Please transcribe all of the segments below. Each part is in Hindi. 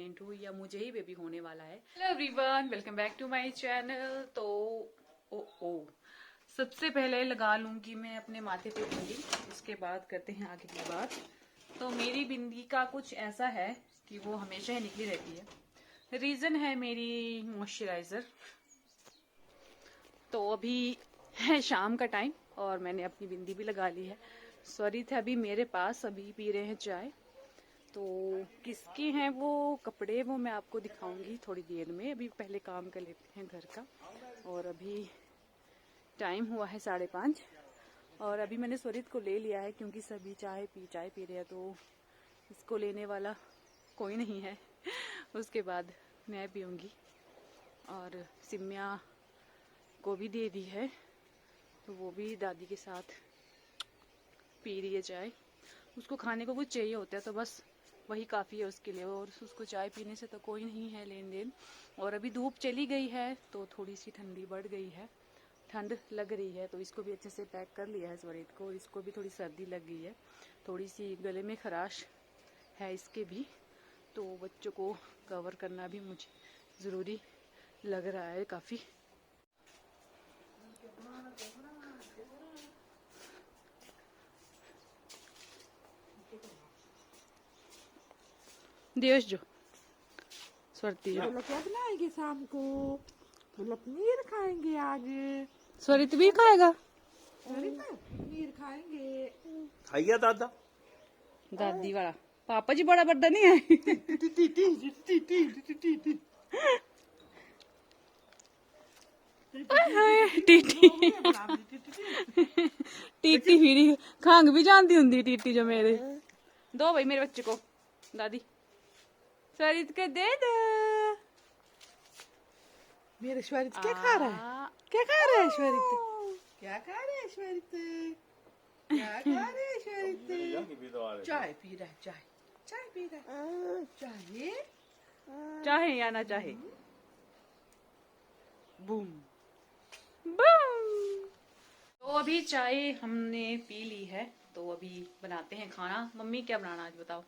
प्रेग्नेंट हूँ या मुझे ही बेबी होने वाला है। Hello everyone, welcome back to my channel. तो सबसे पहले लगा लूंगी मैं अपने माथे पे बिंदी, उसके बाद करते हैं आगे की बात। तो मेरी बिंदी का कुछ ऐसा है कि वो हमेशा ही निकली रहती है। रीजन है मेरी मॉइस्चराइजर। तो अभी है शाम का टाइम और मैंने अपनी बिंदी भी लगा ली है। सॉरी थे अभी मेरे पास, अभी पी रहे हैं चाय। तो किसके हैं वो कपड़े, वो मैं आपको दिखाऊंगी थोड़ी देर में। अभी पहले काम कर लेते हैं घर का। और अभी टाइम हुआ है 5:30 और अभी मैंने स्वरित को ले लिया है क्योंकि सभी चाय पी रहे हैं, तो इसको लेने वाला कोई नहीं है। उसके बाद मैं पीऊँगी और सिम्या को भी दे दी है, तो वो भी दादी के साथ पी रही है चाय। उसको खाने को कुछ चाहिए होता है तो बस वही काफ़ी है उसके लिए, और उसको चाय पीने से तो कोई नहीं है लेन देन। और अभी धूप चली गई है तो थोड़ी सी ठंडी बढ़ गई है, ठंड लग रही है। तो इसको भी अच्छे से पैक कर लिया है स्वरित को, और इसको भी थोड़ी सर्दी लग गई है, थोड़ी सी गले में खराश है इसके भी। तो बच्चों को कवर करना भी मुझे ज़रूरी लग रहा है काफ़ी। देश जो स्वरती जो क्या बनाएंगे शाम को? मतलब पनीर खाएंगे आज। स्वरित भी खाएगा। पनीर खाएंगे। खाइया दादा दादी वाला पापा जी बड़ा बड़ा नहीं है। टीटी टीटी फिरी खंग भी जानती होंगी टीटी जो मेरे। दो भाई मेरे बच्चे को दादी स्वरित के दे दे। मेरे श्वरित क्या खा रहा है? क्या खा रहा है श्वरित? क्या खा रहा है श्वरित? क्या खा रहा है श्वरित? चाय पी रहा है, चाय चाय पी रहा है। चाय चाहे या ना चाहे। Boom boom. तो अभी चाय हमने पी ली है, तो अभी बनाते हैं खाना। मम्मी क्या बनाना आज बताओ?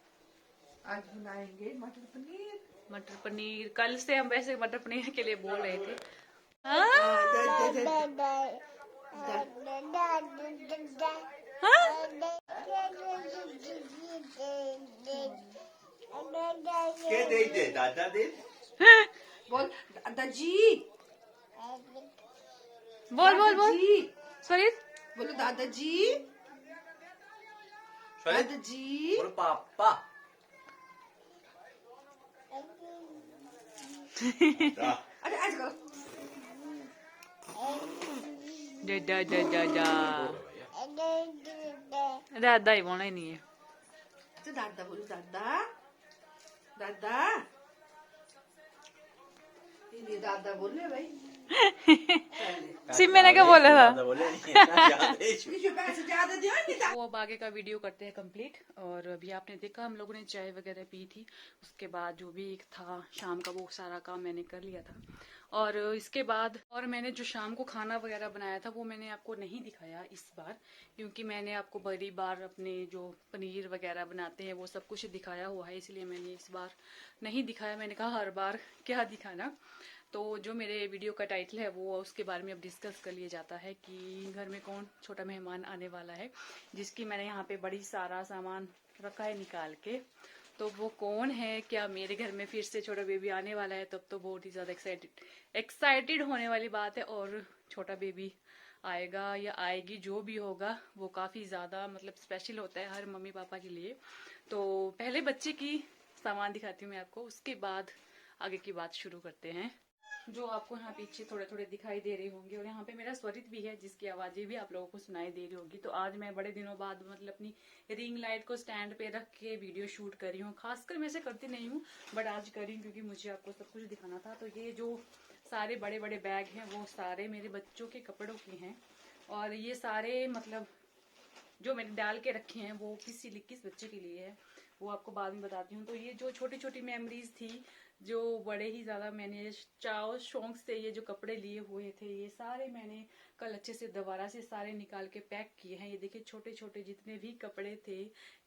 आज बनाएंगे मटर पनीर। मटर पनीर। कल से हम वैसे मटर पनीर के लिए बोल रहे थे। के दे दादा दे बोल दादाजी। बोल बोल बोल स्वरित बोलो दादाजी। दादाजी बोल पापा अरे आज करो। दादा ही बोलना ही नहीं है। तो दादा बोलो दादा दादा। ये दादा बोल रहे भाई। सिम्मे ने क्या बोला था? पैसे ज्यादा दियो नहीं था। वो अब आगे का वीडियो करते हैं कंप्लीट। और अभी आपने देखा हम लोगों ने चाय वगैरह पी थी, उसके बाद जो भी था शाम का वो सारा काम मैंने कर लिया था। और इसके बाद और मैंने जो शाम को खाना वगैरह बनाया था वो मैंने आपको नहीं दिखाया इस बार, क्योंकि मैंने आपको बड़ी बार अपने जो पनीर वगैरह बनाते हैं वो सब कुछ दिखाया हुआ है, इसलिए मैंने इस बार नहीं दिखाया। मैंने कहा हर बार क्या दिखाना। तो जो मेरे वीडियो का टाइटल है वो उसके बारे में अब डिस्कस कर लिया जाता है कि घर में कौन छोटा मेहमान आने वाला है, जिसकी मैंने यहाँ पे बड़ी सारा सामान रखा है निकाल के। तो वो कौन है, क्या मेरे घर में फिर से छोटा बेबी आने वाला है, तब तो बहुत ही ज़्यादा एक्साइटेड होने वाली बात है। और छोटा बेबी आएगा या आएगी जो भी होगा वो काफ़ी ज़्यादा मतलब स्पेशल होता है हर मम्मी पापा के लिए। तो पहले बच्चे की सामान दिखाती हूँ मैं आपको, उसके बाद आगे की बात शुरू करते हैं। जो आपको यहाँ पीछे थोड़े थोड़े दिखाई दे रहे होंगे, और यहाँ पे मेरा स्वरित भी है जिसकी आवाजें भी आप लोगों को सुनाई दे रही होगी। तो आज मैं बड़े दिनों बाद मतलब अपनी रिंग लाइट को स्टैंड पे रख के वीडियो शूट कर रही हूँ। खासकर मैं ऐसे करती नहीं हूँ बट आज कर रही हूँ क्योंकि मुझे आपको सब कुछ दिखाना था। तो ये जो सारे बड़े बड़े बैग हैं वो सारे मेरे बच्चों के कपड़ों के हैं, और ये सारे मतलब जो मैंने डाल के रखे हैं वो किस बच्चे के लिए है वो आपको बाद में बताती हूँ। तो ये जो छोटी छोटी मेमोरीज थी, जो बड़े ही ज्यादा मैंने चाव शौक से ये जो कपड़े लिए हुए थे, ये सारे मैंने कल अच्छे से दोबारा से सारे निकाल के पैक किए हैं। ये देखिए छोटे छोटे जितने भी कपड़े थे,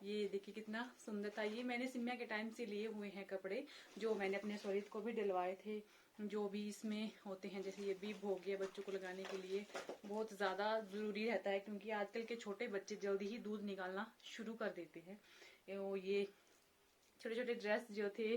ये देखिए कितना सुंदर था। ये मैंने सिम्या के टाइम से लिए हुए हैं कपड़े, जो मैंने अपने स्वरित को भी दिलवाए थे। जो भी इसमें होते हैं, जैसे ये बीब हो गया बच्चों को लगाने के लिए, बहुत ज्यादा जरूरी रहता है, क्योंकि आजकल के छोटे बच्चे जल्दी ही दूध निकालना शुरू कर देते हैं। ये छोटे छोटे ड्रेस जो थे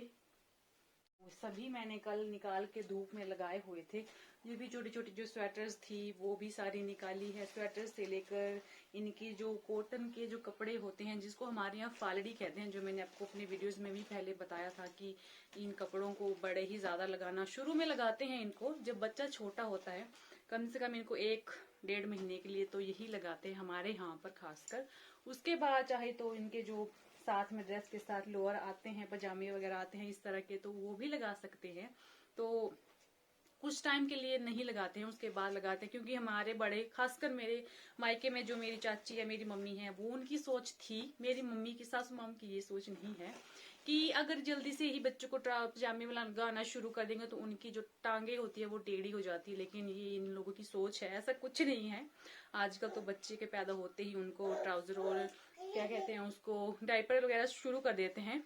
वो सभी मैंने कल निकाल के धूप में लगाए हुए थे। ये भी छोटी छोटी जो स्वेटर्स थी वो भी सारी निकाली है। स्वेटर्स से लेकर इनकी जो कॉटन के जो कपड़े होते हैं, जिसको हमारे यहाँ फालड़ी कहते हैं, जो मैंने आपको अपनी वीडियोस में भी पहले बताया था कि इन कपड़ों को बड़े ही ज्यादा लगाना शुरू में लगाते हैं। इनको जब बच्चा छोटा होता है, कम से कम इनको 1-1.5 महीने के लिए तो यही लगाते हैं हमारे यहाँ पर खासकर। उसके बाद चाहे तो इनके जो साथ में ड्रेस के साथ लोअर आते हैं, पजामे वगैरह आते हैं इस तरह के, तो वो भी लगा सकते हैं। तो कुछ टाइम के लिए नहीं लगाते हैं, उसके बाद लगाते हैं, क्योंकि हमारे बड़े, खासकर मेरे मायके में जो मेरी चाची या मेरी मम्मी है, वो उनकी सोच थी। मेरी मम्मी की, सासू माम की ये सोच नहीं है कि अगर जल्दी से ही बच्चों को पजामे वाला लगाना शुरू कर देंगे तो उनकी जो टांगे होती है वो टेढ़ी हो जाती है। लेकिन ये इन लोगों की सोच है, ऐसा कुछ नहीं है। आजकल तो बच्चे के पैदा होते ही उनको ट्राउजर और क्या कहते हैं उसको, डायपर वगैरह शुरू कर देते हैं।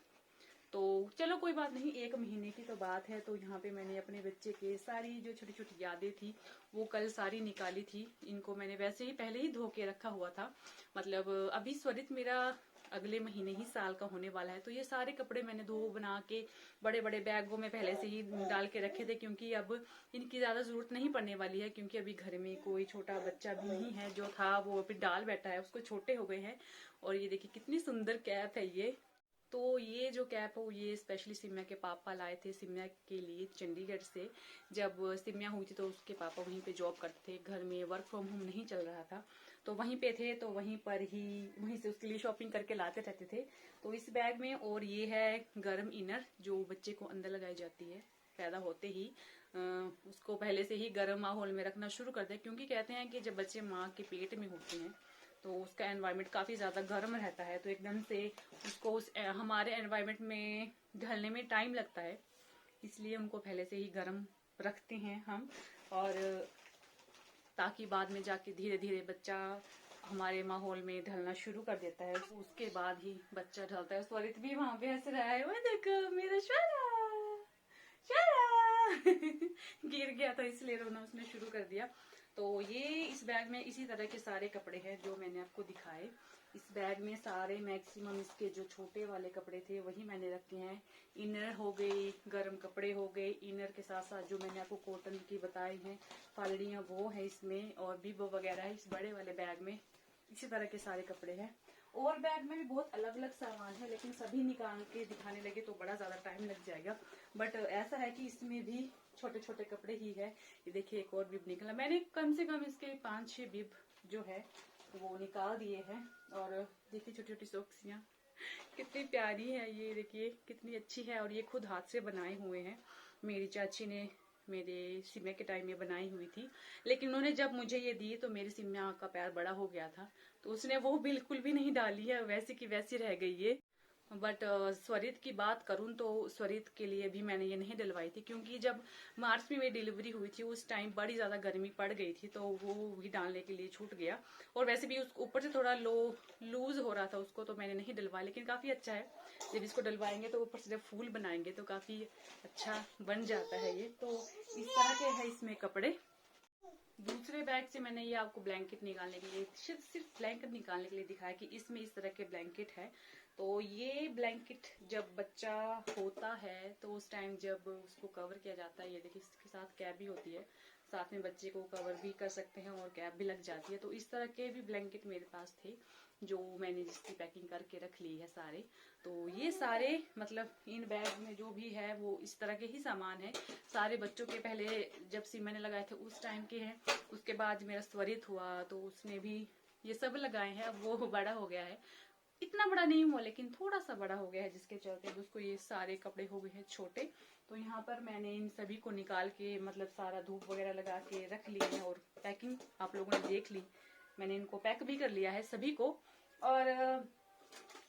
तो चलो कोई बात नहीं, 1 महीने की तो बात है। तो यहाँ पे मैंने अपने बच्चे के सारी जो छोटी छोटी यादें थी वो कल सारी निकाली थी। इनको मैंने वैसे ही पहले ही धो के रखा हुआ था, मतलब अभी स्वरित मेरा अगले महीने ही साल का होने वाला है। तो ये सारे कपड़े मैंने धो बना के बड़े बड़े बैगों में पहले से ही डाल के रखे थे, क्योंकि अब इनकी ज्यादा जरूरत नहीं पड़ने वाली है, क्योंकि अभी घर में कोई छोटा बच्चा भी नहीं है। जो था वो अभी डाल बैठा है, उसको छोटे हो गए हैं। और ये देखिए कितनी सुंदर कैप है ये। तो ये जो कैप है ये स्पेशली सिम्या के पापा लाए थे सिम्या के लिए चंडीगढ़ से। जब सिम्या हुई थी तो उसके पापा वहीं पे जॉब करते थे, घर में वर्क फ्रॉम होम नहीं चल रहा था, तो वहीं पे थे। तो वहीं पर ही वहीं से उसके लिए शॉपिंग करके लाते रहते थे। तो इस बैग में, और ये है गर्म इनर जो बच्चे को अंदर लगाई जाती है पैदा होते ही। उसको पहले से ही गर्म माहौल में रखना शुरू कर दें, क्योंकि कहते हैं कि जब बच्चे माँ के पेट में होते हैं तो उसका एनवायरनमेंट काफी ज्यादा गर्म रहता है, तो एकदम से उसको उस हमारे एनवायरनमेंट में ढलने में टाइम लगता है, इसलिए उनको पहले से ही गर्म रखते हैं हम। और ताकि बाद में जाके धीरे धीरे बच्चा हमारे माहौल में ढलना शुरू कर देता है, उसके बाद ही बच्चा ढलता है। स्वरित भी वहां पे हंस रहा है, वो देखो मेरा श्वारा गिर गया था इसलिए रोना उसने शुरू कर दिया। तो ये इस बैग में इसी तरह के सारे कपड़े हैं जो मैंने आपको दिखाए। इस बैग में सारे मैक्सिमम इसके जो छोटे वाले कपड़े थे वही मैंने रखे हैं। इनर हो गई, गर्म कपड़े हो गए, इनर के साथ साथ जो मैंने आपको कॉटन की बताई हैं फालड़ियाँ वो है इसमें, और बीबो वगैरह इस बड़े वाले बैग में इसी तरह के सारे कपड़े हैं। और बैग में भी बहुत अलग अलग सामान है, लेकिन सभी निकाल के दिखाने लगे तो बड़ा ज्यादा टाइम लग जाएगा। बट ऐसा है कि इसमें भी छोटे छोटे कपड़े ही है। ये देखिए एक और बिब निकला, मैंने कम से कम इसके 5-6 बिब जो है वो निकाल दिए हैं। और देखिए छोटी छोटी सॉक्सियाँ कितनी प्यारी है, ये देखिए कितनी अच्छी है। और ये खुद हाथ से बनाए हुए हैं, मेरी चाची ने मेरे सिम्या के टाइम में बनाई हुई थी। लेकिन उन्होंने जब मुझे ये दी तो मेरी सिम्या का पैर बड़ा हो गया था, तो उसने वो बिल्कुल भी नहीं डाली है, वैसी की वैसी रह गई है। बट स्वरित की बात करूं तो स्वरित के लिए भी मैंने ये नहीं डलवाई थी, क्योंकि जब मार्च में मेरी डिलीवरी हुई थी उस टाइम बड़ी ज्यादा गर्मी पड़ गई थी, तो वो भी डालने के लिए छूट गया। और वैसे भी उसको ऊपर से थोड़ा लूज हो रहा था उसको, तो मैंने नहीं डलवाया। लेकिन काफी अच्छा है, जब इसको डलवाएंगे तो ऊपर से जब फूल बनाएंगे तो काफी अच्छा बन जाता है ये। तो इस तरह के है इसमें कपड़े। दूसरे बैग से मैंने ये आपको ब्लैंकेट निकालने के लिए, सिर्फ ब्लैंकेट निकालने के लिए दिखाया कि इसमें इस तरह के ब्लैंकेट है। तो ये ब्लैंकेट जब बच्चा होता है तो उस टाइम जब उसको कवर किया जाता है, ये देखिए इसके साथ कैप भी होती है, साथ में बच्चे को कवर भी कर सकते हैं और कैप भी लग जाती है। तो इस तरह के भी ब्लैंकेट मेरे पास थे जो मैंने जिसकी पैकिंग करके रख ली है सारे। तो ये सारे मतलब इन बैग में जो भी है वो इस तरह के ही सामान है। सारे बच्चों के पहले जब सिम्या ने लगाए थे उस टाइम के हैं, उसके बाद मेरा स्वरित हुआ तो उसने भी ये सब लगाए हैं। अब वो बड़ा हो गया है, इतना बड़ा नहीं हुआ लेकिन थोड़ा सा बड़ा हो गया है, जिसके चलते उसको ये सारे कपड़े हो गए हैं छोटे। तो यहाँ पर मैंने इन सभी को निकाल के मतलब सारा धूप वगैरह लगा के रख लिया है। और पैकिंग आप लोगों ने देख ली, मैंने इनको पैक भी कर लिया है सभी को। और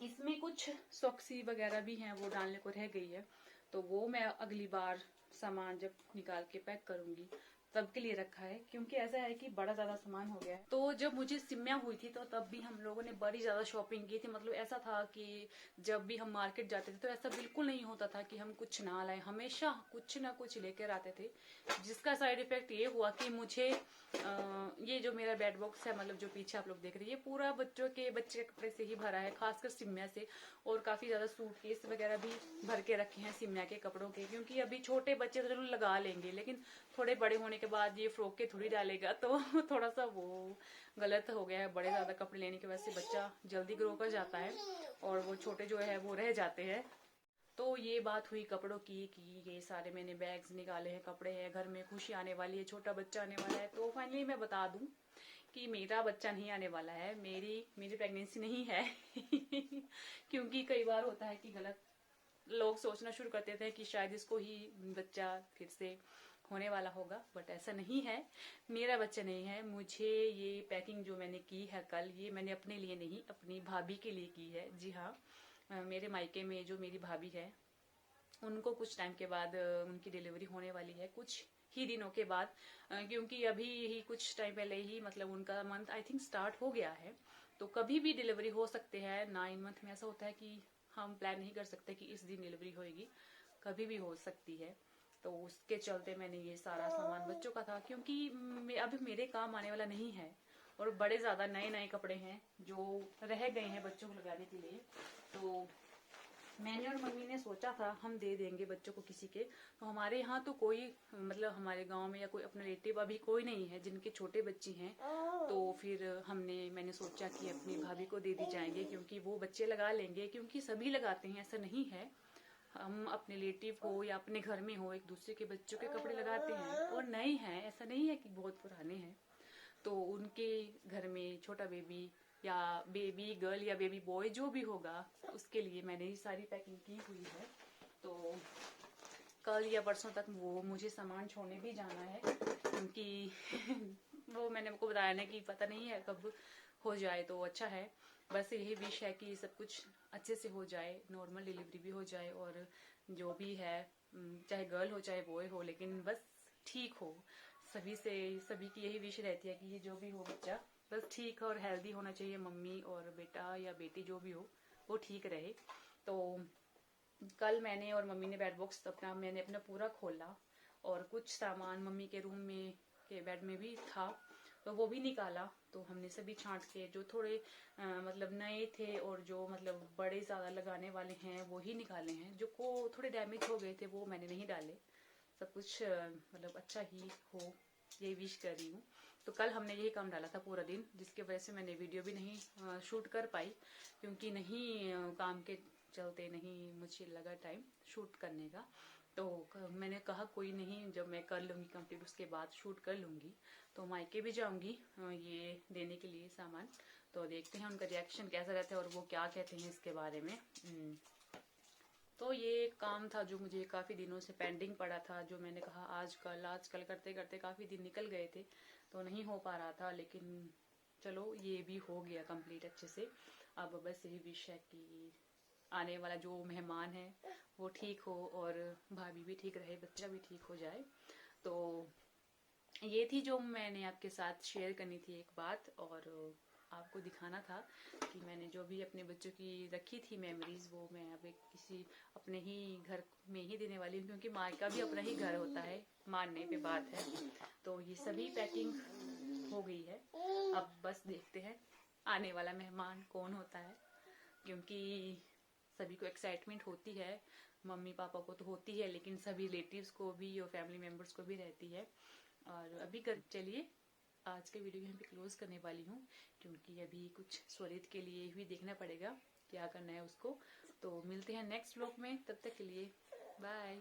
इसमें कुछ सॉक्सी वगैरह भी हैं, वो डालने को रह गई है, तो वो मैं अगली बार सामान जब निकाल के पैक करूंगी तब के लिए रखा है, क्योंकि ऐसा है कि बड़ा ज्यादा सामान हो गया है। तो जब मुझे सिम्या हुई थी तो तब भी हम लोगों ने बड़ी ज्यादा शॉपिंग की थी। मतलब ऐसा था कि जब भी हम मार्केट जाते थे तो ऐसा बिल्कुल नहीं होता था कि हम कुछ ना लाए, हमेशा कुछ ना कुछ लेकर आते थे, जिसका साइड इफेक्ट ये हुआ कि मुझे ये जो मेरा बेड बॉक्स है, मतलब जो पीछे आप लोग देख रहे हैं, ये पूरा बच्चे के कपड़े से ही भरा है, खासकर सिम्या से। और काफी ज्यादा सूटकेस वगैरह भी भर के रखे हैं सिम्या के कपड़ों के, क्योंकि अभी छोटे बच्चे तो चलो लगा लेंगे, लेकिन थोड़े बड़े होने के बाद ये फ्रॉक के थोड़ी डालेगा, तो थोड़ा सा वो गलत हो गया है। बड़े ज्यादा कपड़े लेने की वजह से बच्चा जल्दी ग्रो कर जाता है और वो छोटे जो है वो रह जाते हैं। तो ये बात हुई कपड़ों की कि ये सारे मैंने बैग्स निकाले हैं, कपड़े हैं, घर में खुशी आने वाली है, छोटा बच्चा आने वाला है। तो फाइनली मैं बता दूं कि मेरा बच्चा नहीं आने वाला है, मेरी प्रेगनेंसी नहीं है क्योंकि कई बार होता है कि गलत लोग सोचना शुरू कर देते हैं कि शायद इसको ही बच्चा फिर से होने वाला होगा, बट ऐसा नहीं है, मेरा बच्चा नहीं है। मुझे ये पैकिंग जो मैंने की है कल, ये मैंने अपने लिए नहीं, अपनी भाभी के लिए की है। जी हाँ, मेरे मायके में जो मेरी भाभी है उनको कुछ टाइम के बाद उनकी डिलीवरी होने वाली है, कुछ ही दिनों के बाद, क्योंकि अभी ही कुछ टाइम पहले ही मतलब उनका मंथ आई थिंक स्टार्ट हो गया है, तो कभी भी डिलीवरी हो सकते हैं। 9 मंथ में ऐसा होता है कि हम प्लान नहीं कर सकते कि इस दिन डिलीवरी होगी, कभी भी हो सकती है। तो उसके चलते मैंने ये सारा सामान बच्चों का था, क्योंकि अभी मेरे काम आने वाला नहीं है, और बड़े ज्यादा नए नए कपड़े हैं जो रह गए हैं बच्चों को लगाने के लिए। तो मैंने और मम्मी ने सोचा था हम दे देंगे बच्चों को किसी के, तो हमारे यहाँ तो कोई मतलब हमारे गांव में या कोई अपना रिलेटिव अभी कोई नहीं है जिनके छोटे बच्चे हैं। तो फिर मैंने सोचा कि अपनी भाभी को दे दी जाएंगे, क्योंकि वो बच्चे लगा लेंगे, क्योंकि सभी लगाते हैं, ऐसा नहीं है। हम अपने रिलेटिव हो या अपने घर में हो, एक दूसरे के बच्चों के कपड़े लगाते हैं, और नए हैं, ऐसा नहीं है कि बहुत पुराने हैं। तो उनके घर में छोटा बेबी या बेबी गर्ल या बेबी बॉय जो भी होगा, उसके लिए मैंने ये सारी पैकिंग की हुई है। तो कल या परसों तक वो मुझे सामान छोड़ने भी जाना है, क्योंकि वो मैंने आपको बताया ना कि पता नहीं है कब हो जाए तो अच्छा है। बस यही विश है कि सब कुछ अच्छे से हो जाए, नॉर्मल डिलीवरी भी हो जाए, और जो भी है चाहे गर्ल हो चाहे बॉय हो, लेकिन बस ठीक हो। सभी की यही विश रहती है कि ये जो भी हो बच्चा बस ठीक और हेल्दी होना चाहिए, मम्मी और बेटा या बेटी जो भी हो वो ठीक रहे। तो कल मैंने और मम्मी ने बेड बॉक्स मैंने अपना पूरा खोला, और कुछ सामान मम्मी के रूम में के बेड में भी था तो वो भी निकाला। तो हमने सभी छांट के जो थोड़े मतलब नए थे और जो मतलब बड़े ज्यादा लगाने वाले हैं वो ही निकाले हैं, जो को थोड़े डैमेज हो गए थे वो मैंने नहीं डाले। सब कुछ मतलब अच्छा ही हो, यही विश कर रही हूँ। तो कल हमने यही काम डाला था पूरा दिन, जिसकी वजह से मैंने वीडियो भी नहीं शूट कर पाई, क्योंकि नहीं काम के चलते नहीं मुझे लगा टाइम शूट करने का। तो मैंने कहा कोई नहीं, जब मैं कर लूँगी कंप्लीट उसके बाद शूट कर लूँगी। तो मायके भी जाऊँगी ये देने के लिए सामान, तो देखते हैं उनका रिएक्शन कैसा रहता है और वो क्या कहते हैं इसके बारे में। तो ये एक काम था जो मुझे काफ़ी दिनों से पेंडिंग पड़ा था, जो मैंने कहा आजकल करते करते काफ़ी दिन निकल गए थे तो नहीं हो पा रहा था, लेकिन चलो ये भी हो गया कंप्लीट अच्छे से। अब बस यही विश है कि आने वाला जो मेहमान है वो ठीक हो, और भाभी भी ठीक रहे, बच्चा भी ठीक हो जाए। तो ये थी जो मैंने आपके साथ शेयर करनी थी एक बात, और आपको दिखाना था कि मैंने जो भी अपने बच्चों की रखी थी मेमोरीज, वो मैं अब किसी अपने ही घर में ही देने वाली हूँ, क्योंकि माँ का भी अपना ही घर होता है, मानने पे बात है। तो ये सभी पैकिंग हो गई है, अब बस देखते हैं आने वाला मेहमान कौन होता है, क्योंकि सभी को एक्साइटमेंट होती है, मम्मी पापा को तो होती है, लेकिन सभी रिलेटिव्स को भी और फैमिली मेम्बर्स को भी रहती है। और अभी चलिए आज के वीडियो यहाँ पे क्लोज करने वाली हूँ, क्योंकि अभी कुछ स्वरित के लिए भी देखना पड़ेगा क्या करना है उसको। तो मिलते हैं नेक्स्ट व्लॉग में, तब तक के लिए बाय।